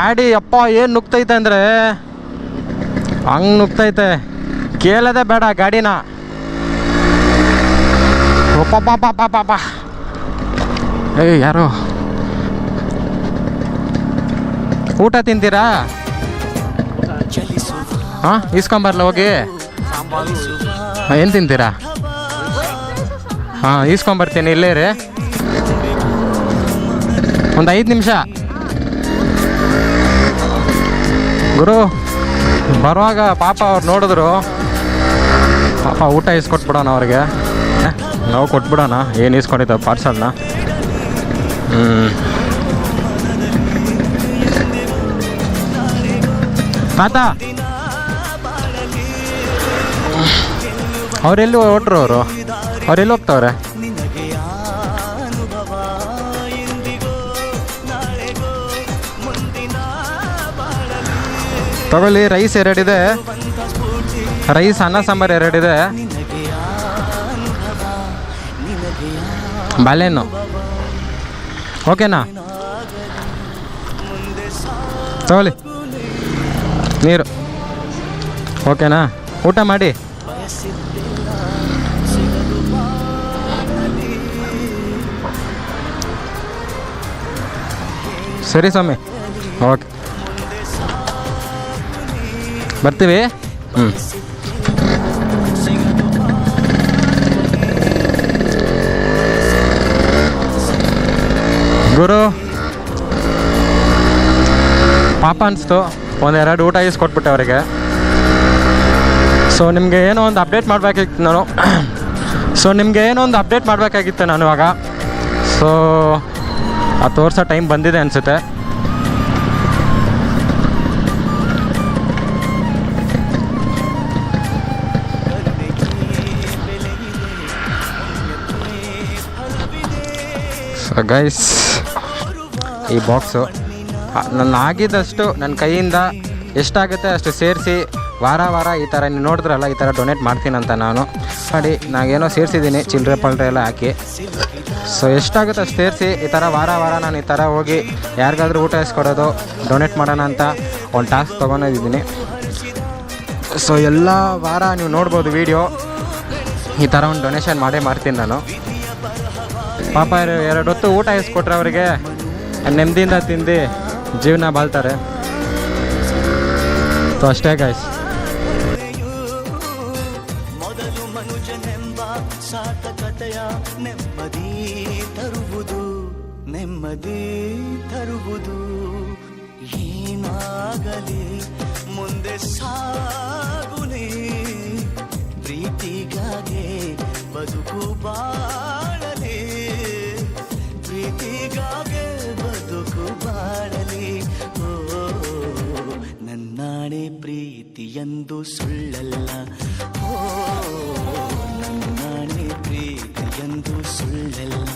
ಗಾಡಿ ಅಪ್ಪ ಏನು ನುಗ್ತೈತೆ ಅಂದರೆ ಹಂಗೆ ನುಗ್ತೈತೆ, ಕೇಳೋದೇ ಬೇಡ ಗಾಡಿನ. ಪಾಪ ಯಾರು ಊಟ ತಿಂತೀರಾ? ಹಾಂ, ಇಸ್ಕೊಂಬರ್ಲ ಹೋಗಿ. ಏನು ತಿಂತೀರಾ? ಹಾಂ, ಇಸ್ಕೊಂಬರ್ತೀನಿ, ಇಲ್ಲೇ ರೀ, ಒಂದು 5 ನಿಮಿಷ. ಗುರು ಬರುವಾಗ ಪಾಪ ಅವ್ರು ನೋಡಿದ್ರು, ಪಾಪ ಊಟ ಇಸ್ಕೊಟ್ಬಿಡೋಣ ಅವ್ರಿಗೆ, ನಾವು ಕೊಟ್ಬಿಡೋಣ ಏನು ಇಸ್ಕೊಂಡಿದ್ದಾವೆ ಪಾರ್ಸಲ್ನ. ತಾತ ಅವರೆಲ್ಲಿ ಹೊಟ್ರು, ಅವರೆಲ್ಲಿ ಹೋಗ್ತವ್ರೆ? ತಗೊಳ್ಳಿ, ರೈಸ್ 2 ಇದೆ, ರೈಸ್ ಅನ್ನ ಸಾಂಬಾರು 2 ಇದೆ, ಬಾಳೆಹಣ್ಣು ಓಕೆನಾ? ತಗೊಳ್ಳಿ, ನೀರು ಓಕೆನಾ? ಊಟ ಮಾಡಿ. ಸರಿ ಸ್ವಾಮಿ, ಓಕೆ, ಬರ್ತೀವಿ. ಗುರು ಪಾಪ ಅನಿಸ್ತು, 1-2 ಊಟ ಇಸ್ಕೊಟ್ಬಿಟ್ಟೆ ಅವರಿಗೆ. ಸೊ ನಿಮಗೆ ಏನೋ ಒಂದು ಅಪ್ಡೇಟ್ ಮಾಡಬೇಕಾಗಿತ್ತು ನಾನು ಇವಾಗ. ಸೊ ಆ ತೋರಿಸೋ ಟೈಮ್ ಬಂದಿದೆ ಅನಿಸುತ್ತೆ. ಸೊ ಗೈಸ್, ಈ ಬಾಕ್ಸು ನನ್ನ ಆಗಿದ್ದಷ್ಟು ನನ್ನ ಕೈಯಿಂದ ಎಷ್ಟಾಗುತ್ತೆ ಅಷ್ಟು ಸೇರಿಸಿ ವಾರ ಈ ಥರ ನೀವು ನೋಡಿದ್ರಲ್ಲ, ಈ ಥರ ಡೊನೇಟ್ ಮಾಡ್ತೀನಂತ ನಾನು ನಾಗೇನೋ ಸೇರಿಸಿದ್ದೀನಿ, ಚಿಲ್ಲರೆ ಪಲ್ರೆ ಎಲ್ಲ ಹಾಕಿ. ಸೊ ಎಷ್ಟಾಗುತ್ತೆ ಅಷ್ಟು ಸೇರಿಸಿ ಈ ಥರ ವಾರ ನಾನು ಈ ಥರ ಹೋಗಿ ಯಾರಿಗಾದ್ರೂ ಊಟ ಇಸ್ಕೊಡೋದು, ಡೊನೇಟ್ ಮಾಡೋಣ ಅಂತ ಒಂದು ಟಾಸ್ಕ್ ತೊಗೊಂಡಿದ್ದೀನಿ. ಸೊ ಎಲ್ಲ ವಾರ ನೀವು ನೋಡ್ಬೋದು ವೀಡಿಯೋ, ಈ ಥರ ಒಂದು ಡೊನೇಷನ್ ಮಾಡ್ತೀನಿ ನಾನು. ಪಾಪ 2 ಹೊತ್ತು ಊಟ ಇಸ್ಕೊಟ್ರೆ ಅವರಿಗೆ ನೆಮ್ಮದಿಯಿಂದ ತಿಂದು ಜೀವನ ಬಾಳ್ತಾರೆ. ಸೊ ಅಷ್ಟೇ ಗೈಸ್. ನೆಮ್ಮದಿ ತರುವುದು ಏನಾಗಲಿ ಮುಂದೆ ಸಾಗುನಿ, ಪ್ರೀತಿಗಾಗೆ ಬದುಕು ಬಾಳಲಿ, ಪ್ರೀತಿಗಾಗೆ ಬದುಕು ಬಾಳಲಿ. ಓ ನನ್ನಾಣೆ ಪ್ರೀತಿಯಂದು ಸುಳ್ಳಲ್ಲ, ಓ ನನ್ನಾಣೆ ಪ್ರೀತಿಯಂದು ಸುಳ್ಳಲ್ಲ.